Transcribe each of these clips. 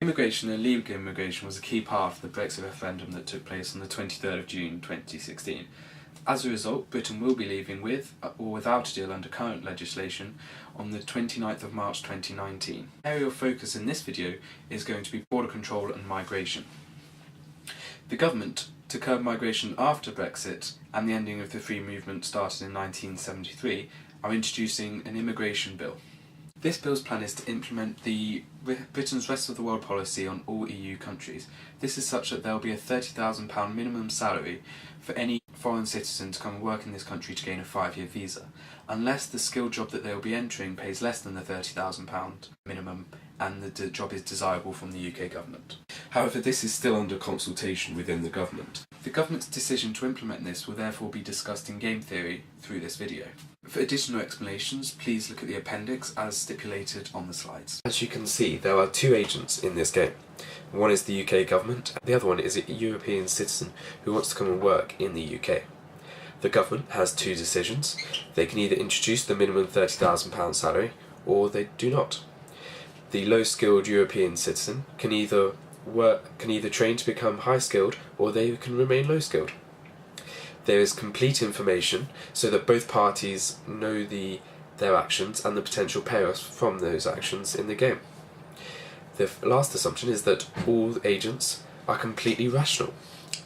Immigration and legal immigration was a key part of the Brexit referendum that took place on the 23rd of June 2016. As a result, Britain will be leaving with or without a deal under current legislation on the 29th of March 2019. The area of focus in this video is going to be border control and migration. The government, to curb migration after Brexit and the ending of the free movement started in 1973, are introducing an immigration bill. This bill's plan is to implement Britain's rest of the world policy on all EU countries. This is such that there will be a £30,000 minimum salary for any foreign citizen to come and work in this country to gain a 5-year visa, unless the skilled job that they will be entering pays less than the £30,000 minimum and the job is desirable from the UK government. However, this is still under consultation within the government. The government's decision to implement this will therefore be discussed in game theory through this video. For additional explanations, please look at the appendix as stipulated on the slides. As you can see, there are two agents in this game. One is the UK government, and the other one is a European citizen who wants to come and work in the UK. The government has two decisions. They can either introduce the minimum £30,000 salary, or they do not. The low-skilled European citizen can either train to become high-skilled, or they can remain low-skilled. There is complete information so that both parties know their actions and the potential payoffs from those actions in the game. The last assumption is that all agents are completely rational.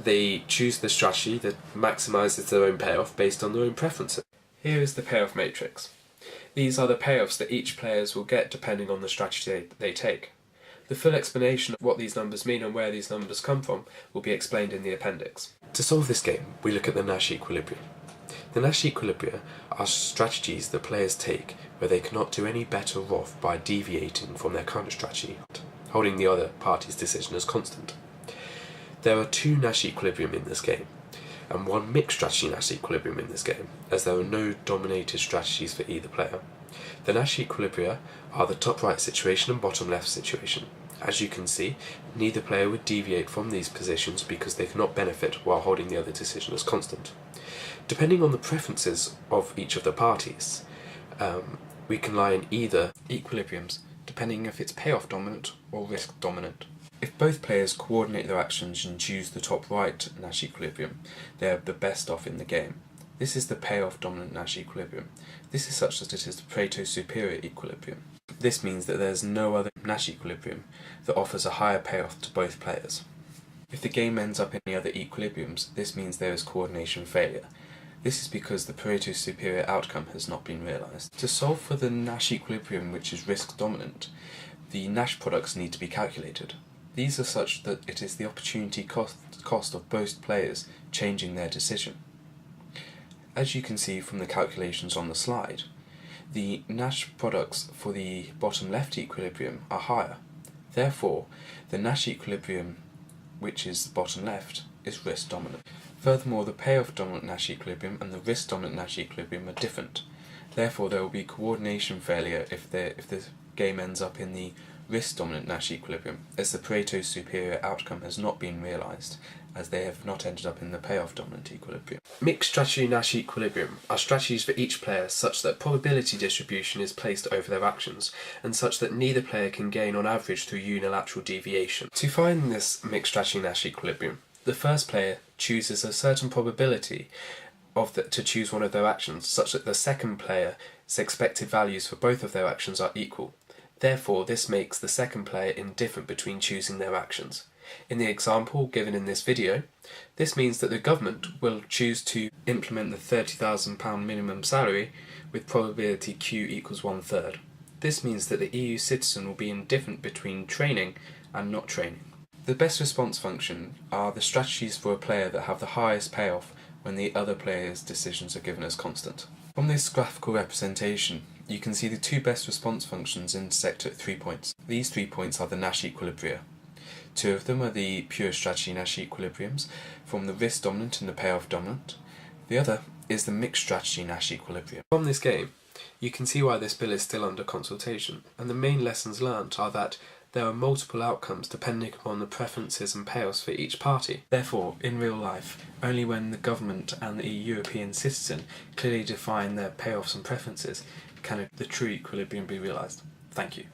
They choose the strategy that maximises their own payoff based on their own preferences. Here is the payoff matrix. These are the payoffs that each player will get depending on the strategy they take. The full explanation of what these numbers mean and where these numbers come from will be explained in the appendix. To solve this game, we look at the Nash equilibrium. The Nash equilibria are strategies that players take where they cannot do any better off by deviating from their current strategy, holding the other party's decision as constant. There are two Nash equilibrium in this game, and one mixed strategy Nash equilibrium in this game, as there are no dominated strategies for either player. The Nash equilibria are the top right situation and bottom left situation. As you can see, neither player would deviate from these positions because they cannot benefit while holding the other decision as constant. Depending on the preferences of each of the parties, we can lie in either equilibriums, depending if it's payoff dominant or risk dominant. If both players coordinate their actions and choose the top right Nash equilibrium, they are the best off in the game. This is the payoff dominant Nash equilibrium. This is such that it is the Pareto superior equilibrium. This means that there is no other Nash equilibrium that offers a higher payoff to both players. If the game ends up in any other equilibriums, this means there is coordination failure. This is because the Pareto superior outcome has not been realised. To solve for the Nash equilibrium, which is risk dominant, the Nash products need to be calculated. These are such that it is the opportunity cost of both players changing their decision. As you can see from the calculations on the slide, the Nash products for the bottom left equilibrium are higher. Therefore, the Nash equilibrium, which is the bottom left, is risk dominant. Furthermore, the payoff dominant Nash equilibrium and the risk dominant Nash equilibrium are different. Therefore, there will be coordination failure if the game ends up in the risk dominant Nash equilibrium, as the Pareto superior outcome has not been realised, as they have not ended up in the payoff dominant equilibrium. Mixed strategy Nash equilibrium are strategies for each player such that probability distribution is placed over their actions, and such that neither player can gain on average through unilateral deviation. To find this mixed strategy Nash equilibrium, the first player chooses a certain probability to choose one of their actions, such that the second player's expected values for both of their actions are equal. Therefore, this makes the second player indifferent between choosing their actions. In the example given in this video, this means that the government will choose to implement the £30,000 minimum salary with probability Q equals 1/3. This means that the EU citizen will be indifferent between training and not training. The best response function are the strategies for a player that have the highest payoff when the other player's decisions are given as constant. From this graphical representation, you can see the two best response functions intersect at 3 points. These 3 points are the Nash equilibria. Two of them are the pure strategy Nash equilibriums from the risk dominant and the payoff dominant. The other is the mixed strategy Nash equilibrium. From this game, you can see why this bill is still under consultation, and the main lessons learnt are that there are multiple outcomes depending upon the preferences and payoffs for each party. Therefore, in real life, only when the government and the European citizen clearly define their payoffs and preferences can the true equilibrium be realised. Thank you.